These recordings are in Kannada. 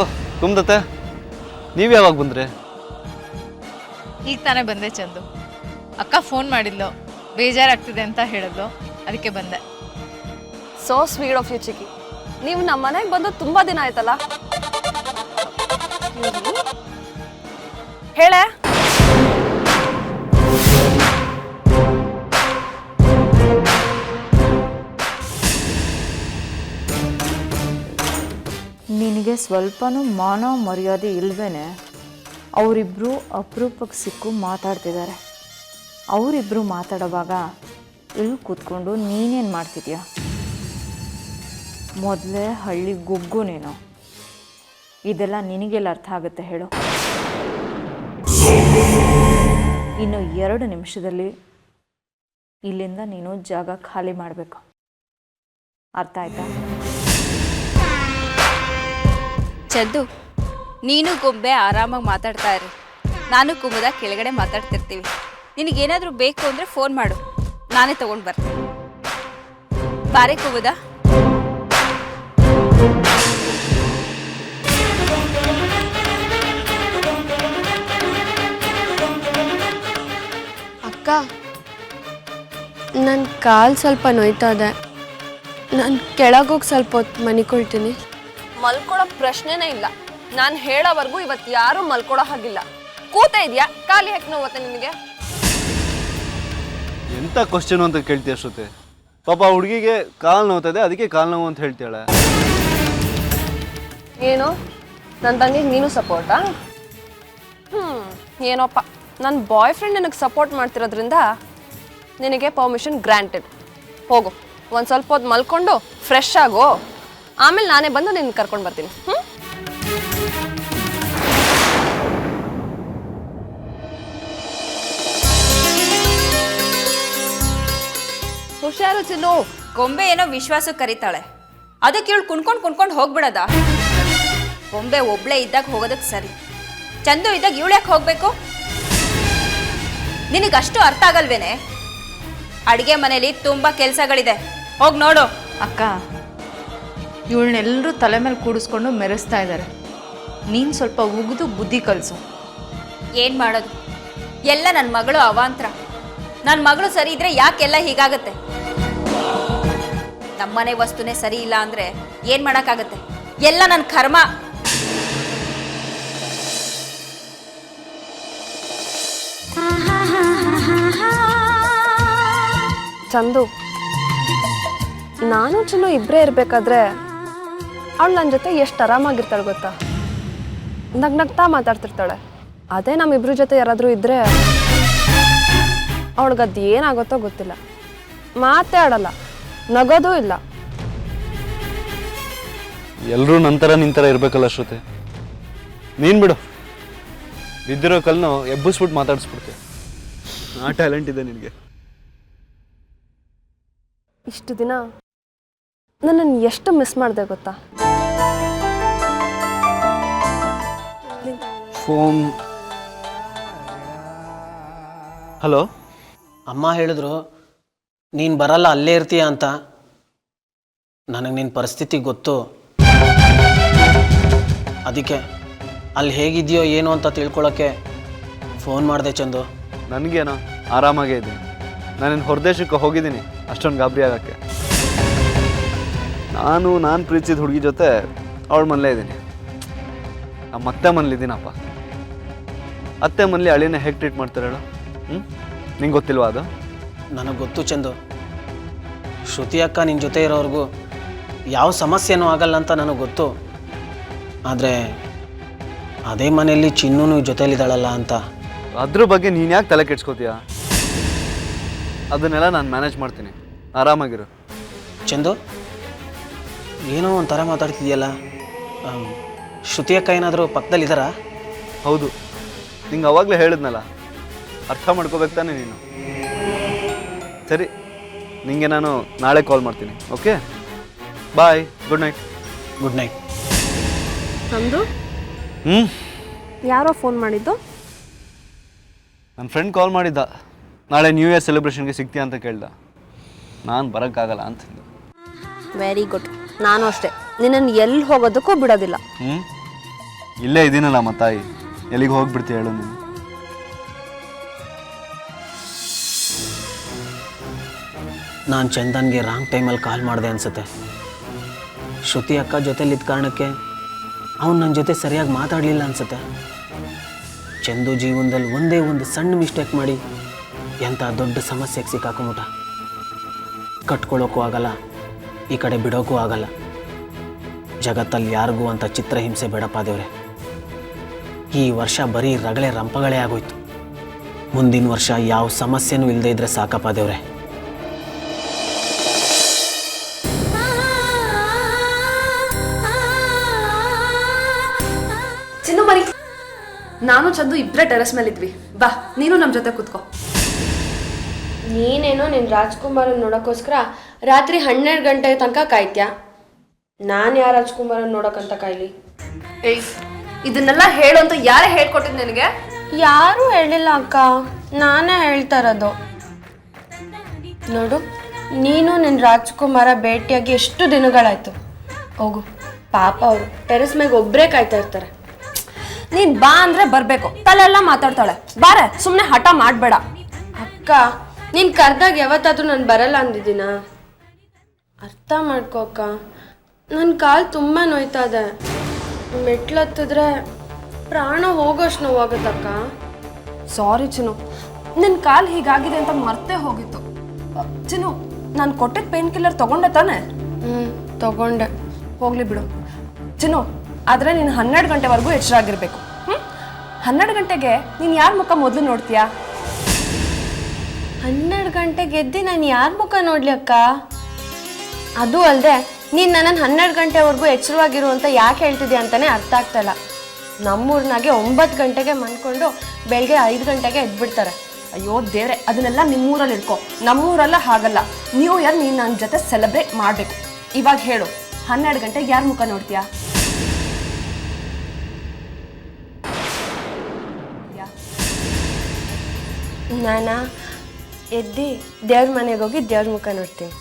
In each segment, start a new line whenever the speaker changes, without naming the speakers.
ಓಹ್ ಕುಮ್ದತ್ತೆ, ನೀವು ಯಾವಾಗ ಬಂದ್ರೆ?
ಈಗ ತಾನೇ ಬಂದೆ ಚಂದು. ಅಕ್ಕ ಫೋನ್ ಮಾಡಿದ್ಲು, ಬೇಜಾರಾಗ್ತಿದೆ ಅಂತ ಹೇಳಿದ್ಲು, ಅದಕ್ಕೆ ಬಂದೆ.
ಸೋ ಸ್ವೀಟ್ ಆಫ್ ಯು ಚಿಕ್ಕಿ. ನೀವು ನಮ್ಮ ಮನೆಗೆ ಬಂದು ತುಂಬಾ ದಿನ ಆಯ್ತಲ್ಲ. ಹೇಳೆ.
ನಿನಗೆ ಸ್ವಲ್ಪನೂ ಮಾನ ಮರ್ಯಾದೆ ಇಲ್ವೇನೆ? ಅವರಿಬ್ಬರು ಅಪರೂಪಕ್ಕೆ ಸಿಕ್ಕು ಮಾತಾಡ್ತಿದ್ದಾರೆ. ಅವರಿಬ್ಬರು ಮಾತಾಡೋವಾಗ ಇಲ್ಲಿ ಕೂತ್ಕೊಂಡು ನೀನೇನು ಮಾಡ್ತಿದ್ಯಾ? ಮೊದಲೇ ಹಳ್ಳಿ ಗುಗ್ಗು ನೀನು. ಇದೆಲ್ಲ ನಿನಗೆಲ್ಲ ಅರ್ಥ ಆಗುತ್ತೆ ಹೇಳು? ಇನ್ನು 2 ನಿಮಿಷದಲ್ಲಿ ಇಲ್ಲಿಂದ ನೀನು ಜಾಗ ಖಾಲಿ ಮಾಡಬೇಕು. ಅರ್ಥ ಆಯ್ತಾ?
ಚಂದು, ನೀನು ಗೊಂಬೆ ಆರಾಮಾಗಿ ಮಾತಾಡ್ತಾ ಇರು. ನಾನು ಕುಮುದ ಕೆಳಗಡೆ ಮಾತಾಡ್ತಿರ್ತೀವಿ. ನಿನಗೇನಾದರೂ ಬೇಕು ಅಂದರೆ ಫೋನ್ ಮಾಡು, ನಾನೇ ತಗೊಂಡು ಬರ್ತೀನಿ. ಬಾರೆ ಕುಮುದ.
ಅಕ್ಕ, ನನ್ನ ಕಾಲು ಸ್ವಲ್ಪ ನೋಯ್ತಾ ಇದೆ. ನಾನು ಕೆಳಗೋಗಿ ಸ್ವಲ್ಪ ಹೊತ್ತು ಮನಿಕೊಳ್ತೀನಿ.
ಮಲ್ಕೊಳ್ಳೋ ಪ್ರಶ್ನೆನೇ ಇಲ್ಲ. ನಾನು ಹೇಳೋವರೆಗೂ ಇವತ್ತು ಯಾರು ಮಲ್ಕೊಳ್ಳೋ ಹಾಗಿಲ್ಲ. ಕೂತ ಇದೆಯಾ? ಖಾಲಿ ಹೆಕ್ ನೋವತ್ತೆ ನಿನಗೆ?
ಎಂತ ಕ್ವಶನ್ ಅಂತ ಕೇಳ್ತೀಯ ಶ್ರುತಿ? ಪಾಪ ಹುಡುಗಿಗೆ ಕಾಲು ನೋವ್ತದೆ, ಅದಕ್ಕೆ ಕಾಲು ನೋವು ಅಂತ ಹೇಳ್ತಾಳೆ.
ಏನು ನನ್ನ ತಂಗಿಗೆ ನೀನು ಸಪೋರ್ಟಾ? ಏನೋಪ್ಪ, ನನ್ನ ಬಾಯ್ ಫ್ರೆಂಡ್ ನನಗೆ ಸಪೋರ್ಟ್ ಮಾಡ್ತಿರೋದ್ರಿಂದ ನಿನಗೆ ಪರ್ಮಿಷನ್ ಗ್ರಾಂಟೆಡ್. ಹೋಗು, ಒಂದು ಸ್ವಲ್ಪ ಹೊತ್ತು ಮಲ್ಕೊಂಡು ಫ್ರೆಶ್ ಆಗೋ, ಆಮೇಲೆ ನಾನೇ ಬಂದು ನಿನ್ನ ಕರ್ಕೊಂಡು ಬರ್ತೀನಿ.
ಹುಷಾರು ಚಿನ್ನು, ಗೊಂಬೆ ಏನೋ ವಿಶ್ವಾಸಕ್ಕೆ ಕರೀತಾಳೆ, ಅದಕ್ಕೆ ಇವಳು ಕುಣ್ಕೊಂಡು ಹೋಗ್ಬಿಡದ? ಗೊಂಬೆ ಒಬ್ಳೆ ಇದ್ದಾಗ ಹೋಗೋದಕ್ಕೆ ಸರಿ, ಚಂದು ಇದ್ದಾಗ ಇವಳು ಯಾಕೆ ಹೋಗ್ಬೇಕು? ನಿನಗಷ್ಟು ಅರ್ಥ ಆಗಲ್ವೇನೆ? ಅಡುಗೆ ಮನೇಲಿ ತುಂಬ ಕೆಲಸಗಳಿದೆ, ಹೋಗಿ ನೋಡು.
ಅಕ್ಕ, ಇವಳನ್ನೆಲ್ಲರೂ ತಲೆ ಮೇಲೆ ಕೂಡಿಸ್ಕೊಂಡು ಮೆರೆಸ್ತಾ ಇದ್ದಾರೆ. ನೀನು ಸ್ವಲ್ಪ ಉಗಿದು ಬುದ್ಧಿ ಕಲಿಸು.
ಏನು ಮಾಡೋದು? ಎಲ್ಲ ನನ್ನ ಮಗಳು ಅವಾಂತರ. ನನ್ನ ಮಗಳು ಸರಿ ಇದ್ರೆ ಯಾಕೆಲ್ಲ ಹೀಗಾಗತ್ತೆ? ನಮ್ಮನೆ ವಸ್ತುನೇ ಸರಿ ಇಲ್ಲ ಅಂದರೆ ಏನು ಮಾಡೋಕ್ಕಾಗತ್ತೆ? ಎಲ್ಲ ನನ್ನ ಕರ್ಮ.
ಚಂದು, ನಾನು ಚಿನ್ನು ಇಬ್ಬರೇ ಇರಬೇಕಾದ್ರೆ ಅವಳು ನನ್ನ ಜೊತೆ ಎಷ್ಟು ಆರಾಮಾಗಿರ್ತಾಳೆ ಗೊತ್ತಾ? ನಗ್ನಗ್ತಾ ಮಾತಾಡ್ತಿರ್ತಾಳೆ. ಅದೇ ನಮ್ಮಿಬ್ರ ಜೊತೆ ಯಾರಾದರೂ ಇದ್ದರೆ ಅವಳಿಗದು ಏನಾಗುತ್ತೋ ಗೊತ್ತಿಲ್ಲ. ಮಾತೇ ಆಡಲ್ಲ, ನಗೋದೂ ಇಲ್ಲ.
ಎಲ್ಲರೂ ನಂತರ ನಿಂತರ ಇರಬೇಕಲ್ಲ ಶ್ರುತಿ. ನೀನು ಬಿಡು, ಬಿದ್ದಿರೋ ಕಲ್ಲು ಎಬ್ಬಿಸ್ಬಿಟ್ಟು ಮಾತಾಡಿಸ್ಬಿಡ್ತೀವಿ. ಆ ಟ್ಯಾಲೆಂಟ್ ಇದೆ ನಿನಗೆ.
ಇಷ್ಟು ದಿನ ನನ್ನನ್ನು ಎಷ್ಟು ಮಿಸ್ ಮಾಡಿದೆ ಗೊತ್ತಾ?
ಫೋನ್. ಹಲೋ.
ಅಮ್ಮ ಹೇಳಿದ್ರು ನೀನು ಬರಲ್ಲ, ಅಲ್ಲೇ ಇರ್ತೀಯ ಅಂತ. ನನಗೆ ನಿನ್ನ ಪರಿಸ್ಥಿತಿ ಗೊತ್ತು, ಅದಕ್ಕೆ ಅಲ್ಲಿ ಹೇಗಿದೆಯೋ ಏನು ಅಂತ ತಿಳ್ಕೊಳ್ಳೋಕ್ಕೆ ಫೋನ್ ಮಾಡಿದೆ ಚಂದು.
ನನಗೇನೋ ಆರಾಮಾಗೇ ಇದ್ದೀನಿ. ನಾನಿನ್ನು ಹೊರದೇಶಕ್ಕೆ ಹೋಗಿದ್ದೀನಿ, ಅಷ್ಟೊಂದು ಗಾಬರಿ ಆಗೋಕ್ಕೆ. ನಾನು ಪ್ರೀತಿಸಿದ ಹುಡುಗಿ ಜೊತೆ ಅವಳ ಮನೇಲೇ ಇದ್ದೀನಿ. ನಮ್ಮ ಅತ್ತೆ ಮನೇಲಿದ್ದೀನಪ್ಪ. ಅತ್ತೆ ಮನೇಲಿ ಅಳಿನ ಹೇಗೆ ಟ್ರೀಟ್ ಮಾಡ್ತಾರೆ ಹೇಳು? ನಿಂಗೆ ಗೊತ್ತಿಲ್ವಾ ಅದು?
ನನಗೆ ಗೊತ್ತು ಚಂದು. ಶ್ರುತಿ ಅಕ್ಕ ನಿನ್ನ ಜೊತೆ ಇರೋವ್ರಿಗೂ ಯಾವ ಸಮಸ್ಯೆನೂ ಆಗಲ್ಲ ಅಂತ ನನಗೆ ಗೊತ್ತು. ಆದರೆ ಅದೇ ಮನೆಯಲ್ಲಿ ಚಿನ್ನೂ ಜೊತೆಲಿದ್ದಾಳಲ್ಲ ಅಂತ.
ಅದ್ರ ಬಗ್ಗೆ ನೀನು ಯಾಕೆ ತಲೆ ಕೆಡ್ಸ್ಕೋತೀಯ? ಅದನ್ನೆಲ್ಲ ನಾನು ಮ್ಯಾನೇಜ್ ಮಾಡ್ತೀನಿ, ಆರಾಮಾಗಿರು.
ಚಂದು, ಏನೋ ಒಂಥರ ಮಾತಾಡ್ತಿದ್ಯಲ್ಲ. ಶ್ರುತಿ ಅಕ್ಕ ಏನಾದರೂ ಪಕ್ಕದಲ್ಲಿದ್ದಾರಾ?
ಹೌದು, ನಿಂಗೆ ಅವಾಗಲೇ ಹೇಳಿದ್ನಲ್ಲ, ಅರ್ಥ ಮಾಡ್ಕೋಬೇಕು ತಾನೆ ನೀನು. ಸರಿ, ನಿಂಗೆ ನಾನು ನಾಳೆ ಕಾಲ್ ಮಾಡ್ತೀನಿ. Okay, bye, good night.
Good night.
Chandu, ಯಾರೋ ಫೋನ್ ಮಾಡಿದ್ದು?
ನನ್ನ ಫ್ರೆಂಡ್ ಕಾಲ್ ಮಾಡಿದ್ದ, ನಾಳೆ ನ್ಯೂ ಇಯರ್ ಸೆಲೆಬ್ರೇಷನ್ಗೆ ಸಿಗ್ತೀಯಾ ಅಂತ ಕೇಳ್ದ. ನಾನು ಬರೋಕ್ಕಾಗಲ್ಲ ಅಂತಂದು.
Very good. ನಾನು ಅಷ್ಟೇ, ನಿನ್ನನ್ನು ಎಲ್ಲಿ ಹೋಗೋದಕ್ಕೂ ಬಿಡೋದಿಲ್ಲ.
ಇಲ್ಲೇ ಇದ್ದೀನಲ್ಲ ತಾಯಿ, ಎಲ್ಲಿಗೆ ಹೋಗ್ಬಿಡ್ತೀಯ ಹೇಳು ನೀನು?
ನಾನು ಚಂದನ್ಗೆ ರಾಂಗ್ ಟೈಮಲ್ಲಿ ಕಾಲ್ ಮಾಡಿದೆ ಅನಿಸುತ್ತೆ. ಶ್ರುತಿ ಅಕ್ಕ ಜೊತೆಲಿದ್ದ ಕಾರಣಕ್ಕೆ ಅವನು ನನ್ನ ಜೊತೆ ಸರಿಯಾಗಿ ಮಾತಾಡಲಿಲ್ಲ ಅನಿಸುತ್ತೆ. ಚಂದು ಜೀವನದಲ್ಲಿ ಒಂದೇ ಒಂದು ಸಣ್ಣ ಮಿಸ್ಟೇಕ್ ಮಾಡಿ ಎಂಥ ದೊಡ್ಡ ಸಮಸ್ಯೆಗೆ ಸಿಕ್ಕಾಕೊಂಬಿಟ್ಟ. ಕಟ್ಕೊಳ್ಳೋಕ್ಕೂ ಆಗಲ್ಲ, ಈ ಕಡೆ ಬಿಡೋಕ್ಕೂ ಆಗಲ್ಲ. ಜಗತ್ತಲ್ಲಿ ಯಾರಿಗೂ ಅಂತ ಚಿತ್ರಹಿಂಸೆ ಬೇಡಪ್ಪ ದೇವ್ರೆ. ಈ ವರ್ಷ ಬರೀ ರಗಳೆ ರಂಪಗಳೇ ಆಗೋಯ್ತು. ಮುಂದಿನ ವರ್ಷ ಯಾವ ಸಮಸ್ಯೆನೂ ಇಲ್ಲದೆ ಇದ್ರೆ ಸಾಕಪ್ಪ ದೇವ್ರೆ.
ಚಿನ್ನು ಮರಿ, ನಾನು ಚಂದು ಇಬ್ಬರೇ ಟೆರೆಸ್ ಮೇಲೆ ಇದ್ವಿ. ಬಾ, ನೀನು ನಮ್ಮ ಜೊತೆ ಕೂತ್ಕೋ.
ನೀನೇನೋ ನಿನ್ನ ರಾಜ್ಕುಮಾರನ್ ನೋಡೋಕ್ಕೋಸ್ಕರ ರಾತ್ರಿ 12 ಗಂಟೆ ತನಕ ಕಾಯ್ತ್ಯಾ. ನಾನು ಯಾರು ರಾಜ್ಕುಮಾರನ್ ನೋಡೋಕ್ಕಂತ ಕಾಯ್ಲಿ?
ಏಯ್, ಇದನ್ನೆಲ್ಲ ಹೇಳು ಅಂತ ಯಾರೇ ಹೇಳ್ಕೊಟ್ಟಿದ್ ನಿನಗೆ?
ಯಾರೂ ಹೇಳಿಲ್ಲ ಅಕ್ಕ, ನಾನೇ ಹೇಳ್ತಾ ಇರೋದು. ನೋಡು, ನೀನು ನಿನ್ನ ರಾಜ್ಕುಮಾರ ಭೇಟಿಯಾಗಿ ಎಷ್ಟು ದಿನಗಳಾಯ್ತು. ಹೋಗು, ಪಾಪ ಅವರು ಟೆರೆಸ್ ಮೇಲೆ ಒಬ್ಬರೇ ಕಾಯ್ತಾ ಇರ್ತಾರೆ.
ನೀನ್ ಬಾ ಅಂದ್ರೆ ಬರ್ಬೇಕು, ತಲೆಲ್ಲ ಮಾತಾಡ್ತಾಳೆ. ಬಾರೆ, ಸುಮ್ಮನೆ ಹಠ ಮಾಡಬೇಡ.
ಅಕ್ಕ, ನೀನು ಕರೆದಾಗ ಯಾವತ್ತಾದ್ರೂ ನಾನು ಬರಲ್ಲ ಅಂದಿದ್ದೀನ? ಅರ್ಥ ಮಾಡ್ಕೋ ಅಕ್ಕ, ನನ್ನ ಕಾಲು ತುಂಬ ನೋಯ್ತಾ ಇದೆ. ಮೆಟ್ಲು ಹತ್ತಿದ್ರೆ ಪ್ರಾಣ ಹೋಗೋಷ್ಟು ನೋವಾಗುತ್ತಕ್ಕ.
ಸಾರಿ ಚಿನ್ನು, ನಿನ್ನ ಕಾಲು ಹೀಗಾಗಿದೆ ಅಂತ ಮರ್ತೇ ಹೋಗಿತ್ತು. ಚಿನ್ನು, ನಾನು ಕೊಟ್ಟಿದ್ದ ಪೇನ್ ಕಿಲ್ಲರ್ ತಗೊಂಡೆ ತಾನೆ?
ತಗೊಂಡೆ.
ಹೋಗ್ಲಿ ಬಿಡು ಚಿನ್ನು. ಆದರೆ ನೀನು 12 ಗಂಟೆವರೆಗೂ ಎಚ್ಚರಾಗಿರ್ಬೇಕು. 12 ಗಂಟೆಗೆ ನೀನು ಯಾರ ಮುಖ ಮೊದಲು ನೋಡ್ತೀಯಾ?
12 ಗಂಟೆಗೆ ಎದ್ದು ನಾನು ಯಾರ ಮುಖ ನೋಡ್ಲಿ ಅಕ್ಕ? ಅದು ಅಲ್ಲದೆ ನೀನು ನನ್ನನ್ನು 12 ಗಂಟೆವರೆಗೂ ಎಚ್ಚರವಾಗಿರು ಅಂತ ಯಾಕೆ ಹೇಳ್ತಿದ್ಯಾ ಅಂತಾನೆ ಅರ್ಥ ಆಗ್ತಾಯಿಲ್ಲ. ನಮ್ಮೂರಿನಾಗೆ 9 ಗಂಟೆಗೆ ಮನ್ಕೊಂಡು ಬೆಳಗ್ಗೆ 5 ಗಂಟೆಗೆ ಎದ್ಬಿಡ್ತಾರೆ.
ಅಯ್ಯೋ ದೇವ್ರೆ, ಅದನ್ನೆಲ್ಲ ನಿಮ್ಮೂರಲ್ಲಿ ಇಟ್ಕೋ. ನಮ್ಮೂರೆಲ್ಲ ಹಾಗಲ್ಲ. ನ್ಯೂ ಇಯರ್ ನೀನು ನನ್ನ ಜೊತೆ ಸೆಲೆಬ್ರೇಟ್ ಮಾಡಬೇಕು. ಇವಾಗ ಹೇಳು, 12 ಗಂಟೆಗೆ ಯಾರ ಮುಖ ನೋಡ್ತೀಯಾ?
ನಾನು ಎದ್ದು ದೇವ್ರ ಮನೆಗೆ ಹೋಗಿ ದೇವ್ರ ಮುಖ ನೋಡ್ತೀನಿ.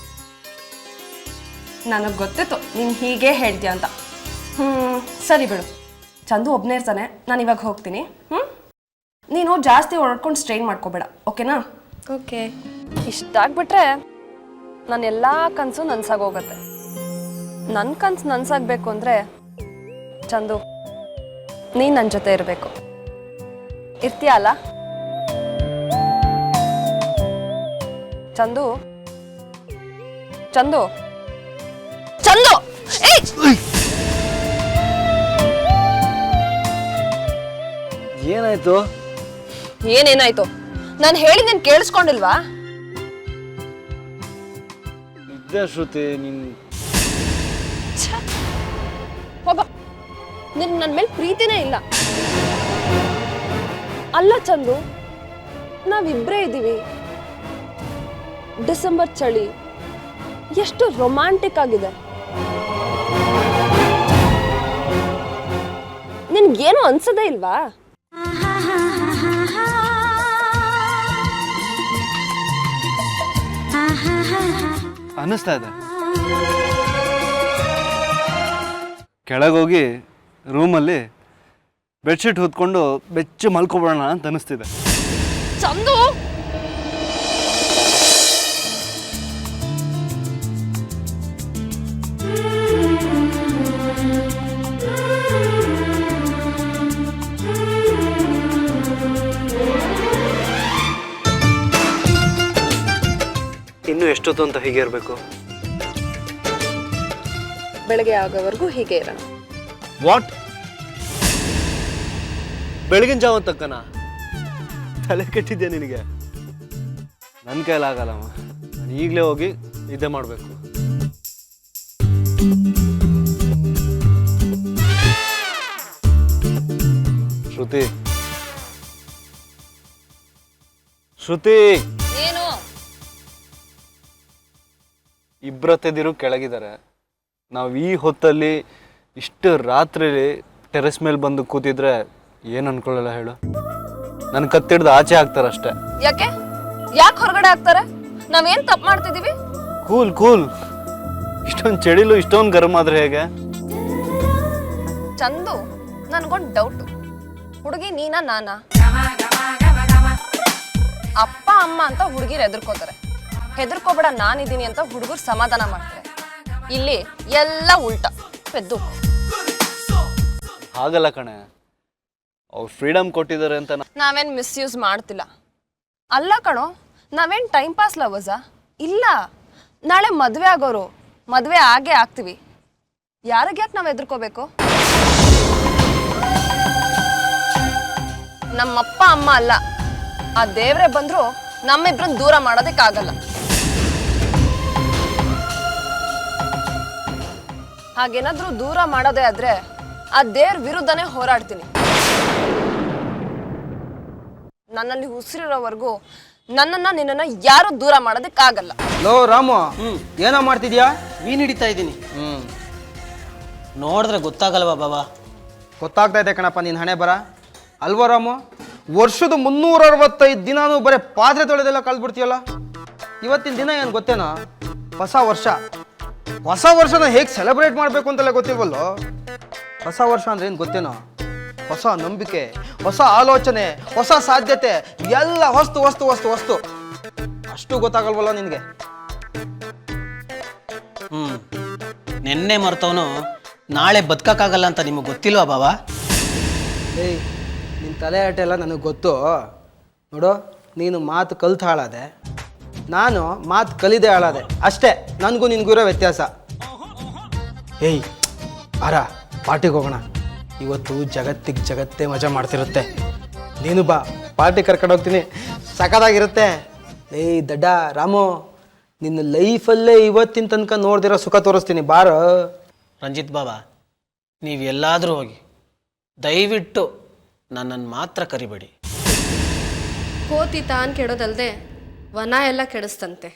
ನನಗೆ ಗೊತ್ತಿತ್ತು ನೀನು ಹೀಗೆ ಹೇಳ್ತೀಯ ಅಂತ. ಸರಿ ಬಿಡು, ಚಂದು ಒಬ್ಬನೇ ಇರ್ತಾನೆ. ನಾನು ಇವಾಗ ಹೋಗ್ತೀನಿ. ನೀನು ಜಾಸ್ತಿ ಓಡಾಡ್ಕೊಂಡು ಸ್ಟ್ರೈನ್ ಮಾಡ್ಕೋಬೇಡ, ಓಕೆನಾ?
ಓಕೆ.
ಇಷ್ಟ ಆಗ್ಬಿಟ್ರೆ ನನ್ನ ಎಲ್ಲ ಕನಸು ನನ್ಸಾಗೋಗತ್ತೆ. ನನ್ನ ಕನಸು ನನ್ಸಾಗಬೇಕು ಅಂದರೆ ಚಂದು, ನೀನು ನನ್ನ ಜೊತೆ ಇರಬೇಕು. ಇರ್ತೀಯ ಅಲ್ಲ ಚಂದು? ಚಂದು, ಚಂದು!
ಏನಾಯ್ತು?
ಏನೇನಾಯ್ತು? ನಾನು ಹೇಳಿದ್ದೇನು ಕೇಳಿಸ್ಕೊಂಡಿಲ್ವಾ?
ಇದ್ದೆ ಶ್ರುತಿ, ನೀನು
ಹೋಗ, ನಿನ್ ನನ್ನ ಮೇಲೆ ಪ್ರೀತಿನೇ ಇಲ್ಲ. ಅಲ್ಲ ಚಂದು, ನಾವಿಬ್ಬರೇ ಇದ್ದೀವಿ. ಡಿಸೆಂಬರ್ ಚಳಿ ಎಷ್ಟು ರೊಮ್ಯಾಂಟಿಕ್ ಆಗಿದೆ. ನಿನ್ಗೇನು ಅನ್ಸದೇ ಇಲ್ವಾ?
ಅನ್ನಿಸ್ತಾ ಇದೆ. ಕೆಳಗೋಗಿ ರೂಮಲ್ಲಿ ಬೆಡ್ಶೀಟ್ ಹೊತ್ಕೊಂಡು ಬೆಚ್ಚ ಮಲ್ಕೊಬಿಡೋಣ ಅಂತ ಅನ್ನಿಸ್ತಿದೆ.
ಚಂದು,
ಇನ್ನು ಎಷ್ಟೊತ್ತು ಅಂತ ಹೀಗೆ ಇರಬೇಕು?
ಬೆಳಗ್ಗೆ ಆಗೋವರೆಗೂ ಹೀಗೆ ಇರೋಣ.
ವಾಟ್? ಬೆಳಗಿನ ಜಾವ ತಕ್ಕನ? ತಲೆ ಕೆಟ್ಟಿದ್ದೆ ನಿನಗೆ? ನನ್ನ ಕೈಲಾಗಲ್ಲಮ್ಮ. ನಾನು ಈಗಲೇ ಹೋಗಿ ನಿದ್ದೆ ಮಾಡಬೇಕು. ಶ್ರುತಿ, ಶ್ರುತಿ,
ಏನು?
ಇಬ್ಬರತ್ತೆದಿರು ಕೆಳಗಿದ್ದಾರೆ. ನಾವು ಈ ಹೊತ್ತಲ್ಲಿ ಇಷ್ಟು ರಾತ್ರಿಲಿ ಟೆರೆಸ್ ಮೇಲೆ ಬಂದು ಕೂತಿದ್ರೆ ಏನು ಅನ್ಕೊಳ್ಳಲ್ಲ ಹೇಳು? ನನ್ನ ಕತ್ತಿಡ್ದು ಆಚೆ ಹಾಕ್ತಾರಷ್ಟೇ.
ಯಾಕೆ ಹೊರಗಡೆ ಹಾಕ್ತಾರೆ? ನಾವೇನ್ ತಪ್ಪು ಮಾಡ್ತಿದೀವಿ?
Cool cool. ಇಷ್ಟೊಂದು ಚಳಿಲು ಇಷ್ಟೊಂದು ಗರಂ ಆದ್ರೆ ಹೇಗೆ?
ಚಂದು, ನನ್ಗೊಂದು ಡೌಟು. ಹುಡುಗಿ ನೀನಾ ನಾನಾ? ಅಪ್ಪ ಅಮ್ಮ ಅಂತ ಹುಡುಗಿರು ಹೆದರ್ಕೋತಾರೆ. ಹೆದರ್ಕೋಬೇಡ ನಾನಿದ್ದೀನಿ ಅಂತ ಹುಡುಗರು ಸಮಾಧಾನ ಮಾಡ್ತಾರೆ. ಇಲ್ಲಿ ಎಲ್ಲ ಉಲ್ಟಾ. ಪೆದ್ದು
ಹಾಗಲ್ಲ ಕಣೆ, ಅವ್ರು ಫ್ರೀಡಮ್ ಕೊಟ್ಟಿದ್ದಾರೆ ಅಂತ
ನಾವೇನ್ ಮಿಸ್ಯೂಸ್ ಮಾಡ್ತಿಲ್ಲ. ಅಲ್ಲ ಕಣೋ, ನಾವೇನ್ ಟೈಮ್ ಪಾಸ್ ಲವರ್ಸಾ? ಇಲ್ಲ, ನಾಳೆ ಮದುವೆ ಆಗೋರು, ಮದುವೆ ಆಗೇ ಆಗ್ತೀವಿ. ಯಾರಿಗೆ ಯಾಕೆ ನಾವು ಹೆದರ್ಕೋಬೇಕು? ನಮ್ಮಪ್ಪ ಅಮ್ಮ ಅಲ್ಲ, ಆ ದೇವ್ರೆ ಬಂದ್ರು ನಮ್ಮಿಬ್ರನ್ನ ದೂರ ಮಾಡೋದಕ್ಕಾಗಲ್ಲ. ಹಾಗೇನಾದ್ರೂ ದೂರ ಮಾಡೋದೇ ಆದ್ರೆ ಆ ದೇವ್ರ ವಿರುದ್ಧನೇ ಹೋರಾಡ್ತೀನಿ. ನನ್ನಲ್ಲಿ ಉಸಿರಿರೋವರೆಗೂ ನಿನ್ನನ್ನ ಯಾರು ದೂರ ಮಾಡೋದಕ್ಕಾಗಲ್ಲ.
ಲೋ ರಾಮು, ಏನೋ ಮಾಡ್ತಿದ್ಯಾ?
ಮೀನ್ ಹಿಡಿತಾ ಇದ್ದೀನಿ. ನೋಡಿದ್ರೆ ಗೊತ್ತಾಗಲ್ವಾ ಬಾಬಾ?
ಗೊತ್ತಾಗ್ತಾ ಇದೆ ಕಣಪ್ಪ ನಿನ್ನ ಹಣೆ ಬರ. ಅಲ್ವಾ ರಾಮು, ವರ್ಷದ 365 ದಿನಾನು ಬರೀ ಪಾತ್ರೆ ತೊಳೆದೆಲ್ಲ ಕಳ್ದ್ಬಿಡ್ತೀಯಲ್ಲ. ಇವತ್ತಿನ ದಿನ ಏನು ಗೊತ್ತೇನೋ? ಹೊಸ ವರ್ಷ. ಹೊಸ ವರ್ಷನ ಹೇಗೆ ಸೆಲೆಬ್ರೇಟ್ ಮಾಡಬೇಕು ಅಂತೆಲ್ಲ ಗೊತ್ತಿಲ್ವಲ್ಲೋ. ಹೊಸ ವರ್ಷ ಅಂದ್ರೆ ಏನು ಗೊತ್ತೇನೋ? ಹೊಸ ನಂಬಿಕೆ, ಹೊಸ ಆಲೋಚನೆ, ಹೊಸ ಸಾಧ್ಯತೆ, ಎಲ್ಲ ವಸ್ತು ವಸ್ತು ವಸ್ತು ವಸ್ತು. ಅಷ್ಟು ಗೊತ್ತಾಗಲ್ವಲ್ಲ ನಿನಗೆ?
ನೆನ್ನೆ ಮರ್ತವನು ನಾಳೆ ಬದುಕಕ್ಕಾಗಲ್ಲ ಅಂತ ನಿಮಗೆ ಗೊತ್ತಿಲ್ವಾ ಬಾಬಾ?
ಏಯ್, ನಿನ್ನ ತಲೆ ಆಟ ಎಲ್ಲ ನನಗೆ ಗೊತ್ತು. ನೋಡು, ನೀನು ಮಾತು ಕಲ್ತು ಹಾಳಾದೆ, ನಾನು ಮಾತು ಕಲಿದೆ ಹಾಳಾದೆ. ಅಷ್ಟೇ ನನಗೂ ನಿನಗೂ ಇರೋ ವ್ಯತ್ಯಾಸ. ಏಯ್ ಆರ, ಪಾರ್ಟಿಗೆ ಹೋಗೋಣ. ಇವತ್ತು ಜಗತ್ತೇ ಮಜಾ ಮಾಡ್ತಿರುತ್ತೆ. ನೀನು ಬಾ, ಪಾರ್ಟಿ ಕರ್ಕೊಂಡು ಹೋಗ್ತೀನಿ, ಸಖತ್ತಾಗಿರುತ್ತೆ. ಏಯ್ ದಡ್ಡ ರಾಮು, ನಿನ್ನ ಲೈಫಲ್ಲೇ ಇವತ್ತಿನ ತನಕ ನೋಡ್ದಿರೋ ಸುಖ ತೋರಿಸ್ತೀನಿ, ಬಾರೋ.
ರಂಜಿತ್ ಬಾಬಾ, ನೀವು ಎಲ್ಲಾದರೂ ಹೋಗಿ ದಯವಿಟ್ಟು ನನ್ನನ್ನು ಮಾತ್ರ ಕರಿಬೇಡಿ.
ಕೋತಿ ತಾನು ಕೆಡೋದಲ್ದೆ ವನ ಎಲ್ಲ ಕೆಡಿಸ್ತಂತೆ.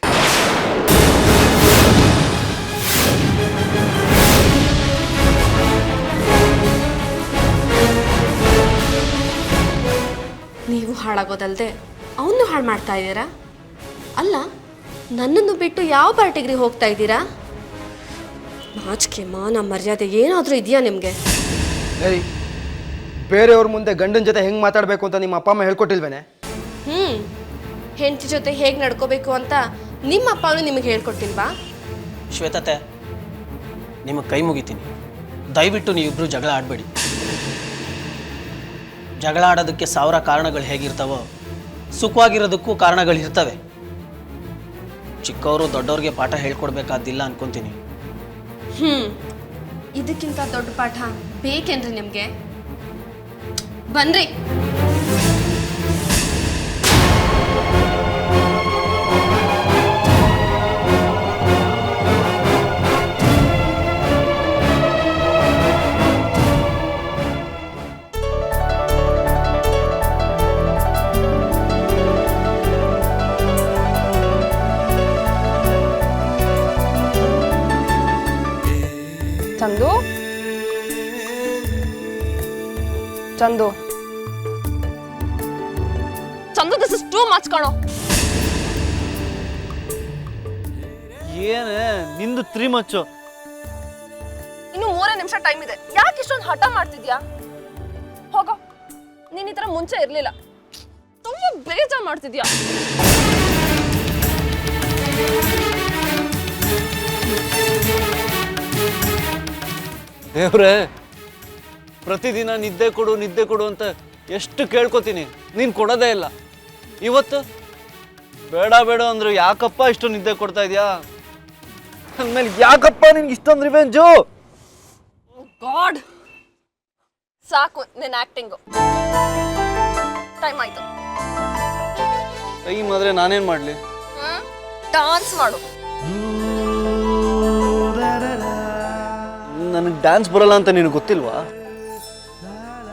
ನೀವು ಹಾಳಾಗೋದಲ್ದೆ ಅವನು ಹಾಳು ಮಾಡ್ತಾ ಇದ್ದೀರಾ. ಅಲ್ಲ, ನನ್ನನ್ನು ಬಿಟ್ಟು ಯಾವ ಪಾರ್ಟಿಗ್ರಿ ಹೋಗ್ತಾ ಇದ್ದೀರಾ? ನಾಚಿಕೆ ಮಾನ ಮರ್ಯಾದೆ ಏನಾದರೂ ಇದೆಯಾ ನಿಮಗೆ?
ಏಯ್, ಬೇರೆಯವ್ರ ಮುಂದೆ ಗಂಡನ ಜೊತೆ ಹೆಂಗೆ ಮಾತಾಡಬೇಕು ಅಂತ ನಿಮ್ಮ ಅಪ್ಪ ಅಮ್ಮ ಹೇಳ್ಕೊಟ್ಟಿಲ್ವೇನೆ?
ಹೆಂಡತಿ ಜೊತೆ ಹೇಗೆ ನಡ್ಕೋಬೇಕು ಅಂತ ನಿಮ್ಮ ಅಪ್ಪನೂ ನಿಮಗೆ ಹೇಳ್ಕೊಟ್ಟಿಲ್ವಾ?
ಶ್ವೇತತೆ, ನಿಮಗೆ ಕೈ ಮುಗಿತೀನಿ, ದಯವಿಟ್ಟು ನೀವಿಬ್ಬರು ಜಗಳ ಆಡಬೇಡಿ. ಜಗಳ ಆಡೋದಕ್ಕೆ 1000 ಕಾರಣಗಳು ಹೇಗಿರ್ತಾವೋ ಸುಖವಾಗಿರೋದಕ್ಕೂ ಕಾರಣಗಳಿರ್ತವೆ. ಚಿಕ್ಕವರು ದೊಡ್ಡವ್ರಿಗೆ ಪಾಠ ಹೇಳ್ಕೊಡ್ಬೇಕಾದಿಲ್ಲ ಅನ್ಕೊಂತೀನಿ.
ಇದಕ್ಕಿಂತ ದೊಡ್ಡ ಪಾಠ ಬೇಕೇನ್ರಿ ನಿಮಗೆ? ಬನ್ರಿ.
Chandu, Chandu, Chandu, this is too much ಕಣೋ.
ಏನೇ ನಿಂದು 3 ಮಚ್ಚು?
ಇನ್ನು 3 ನಿಮಿಷ ಟೈಮ್ ಇದೆ. ಯಾಕೆ ಇಷ್ಟೊಂದು ಹಠ ಮಾಡ್ತಿದ್ಯಾ? ಹೋಗೋ, ನೀನ್ ಈ ತರ ಮುಂಚೆ ಇರ್ಲಿಲ್ಲ. ತುಂಬಾ ಬೇಜಾರ್ ಮಾಡ್ತಿದ್ಯಾ.
ದೇವ್ರೆ, ಪ್ರತಿದಿನ ನಿದ್ದೆ ಕೊಡು ಅಂತ ಎಷ್ಟು ಕೇಳ್ಕೊತೀನಿ, ನೀನು ಕೊಡೋದೇ ಇಲ್ಲ. ಇವತ್ತು ಬೇಡ ಅಂದ್ರು ಯಾಕಪ್ಪ ಇಷ್ಟು ನಿದ್ದೆ ಕೊಡ್ತಾ ಇದೆಯಾ? ಅಂದಮೇಲೆ ಯಾಕಪ್ಪ ನಿನ್ಗೆ ಇಷ್ಟೊಂದು ರಿವೆಂಜು?
ಗಾಡ್, ಸಾಕು ನಿನ್ನ ಆಕ್ಟಿಂಗು. ಟೈಮ್ ಆಯ್ತು.
ಟೈಮ್ ಆದ್ರೆ ನಾನೇನ್ ಮಾಡ್ಲಿ?
ಡಾನ್ಸ್ ಮಾಡು.
ನನಗೆ ಡ್ಯಾನ್ಸ್ ಬರಲ್ಲ ಅಂತ ನಿನಗೆ ಗೊತ್ತಿಲ್ವಾ?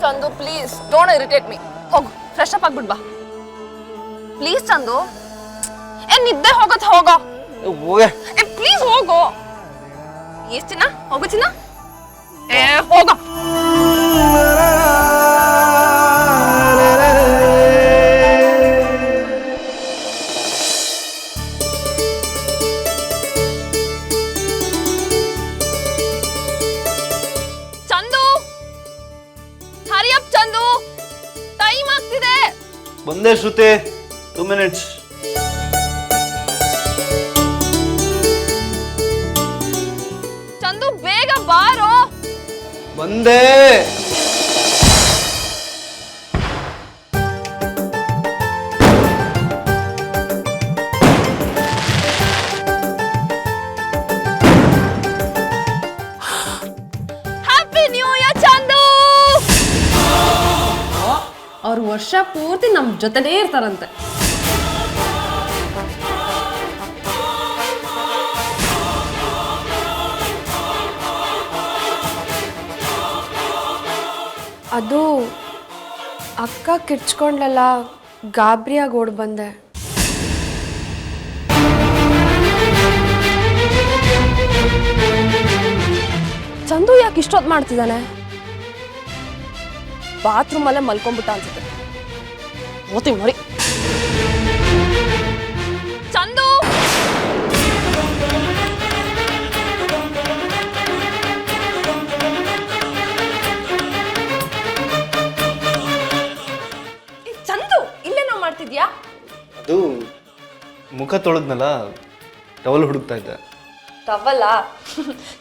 Chandu, please don't irritate me. ಹೋಗು, ಫ್ರೆಶ್ ಅಪ್ ಆಗ್ಬಿಟ್ ಬಾ ಪ್ಲೀಸ್. ಚಂದು, ನಿದ್ದೆ ಹೋಗೋ.
ಹೋಗೆ
ಪ್ಲೀಸ್ ಹೋಗೋ. ಎಷ್ಟ್ ಚಿನ್ನ? ಹೋಗು ಚಿನ್ನ, ಹೋಗೋ.
ಬಂದೆ ಶ್ರುತಿ 2 ಮಿನಿಟ್ಸ್.
ಚಂದು ಬೇಗ ಬಾರೋ.
ಬಂದೆ.
Happy new year Chandu. ಅವ್ರ ವರ್ಷ ಪೂರ್ತಿ ನಮ್ ಜೊತೆನೇ ಇರ್ತಾರಂತೆ.
ಅದು ಅಕ್ಕ ಕಿರ್ಚ್ಕೊಂಡ್ಲಲ್ಲ, ಗಾಬರಿಯಾಗಿ ಓಡ್ ಬಂದೆ.
ಚಂದು ಯಾಕೆ ಇಷ್ಟೊತ್ತು ಮಾಡ್ತಿದ್ದಾನೆ? ಬಾತ್ರೂಮ್ ಅಲ್ಲೇ ಮಲ್ಕೊಂಡ್ಬಿಟ್ಟ ಅನ್ಸುತ್ತೆ. ಓತಿ ಮರಿ. ಚಂದು ಚಂದು ಇಲ್ಲೇನೋ ಮಾಡ್ತಿದ್ಯಾ?
ಅದು ಮುಖ ತೊಳೆದ್ನಲ್ಲ, ಟವಲ್ ಹುಡುಕ್ತಾ ಇದ್ದೆ.
ಟವಲ್ಲ.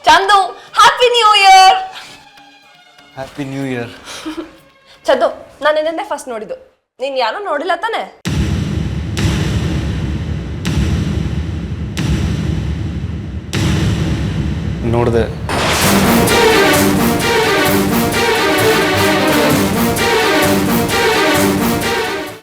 Chandu happy new year.
Happy new year.
Chandu ನಾನು ನಿನ್ನೆ ಫಸ್ಟ್ ನೋಡಿದ್ದು, ನೀನ್ ಯಾರೋ ನೋಡಿಲ್ಲ ತಾನೆ?
ನೋಡಿದೆ.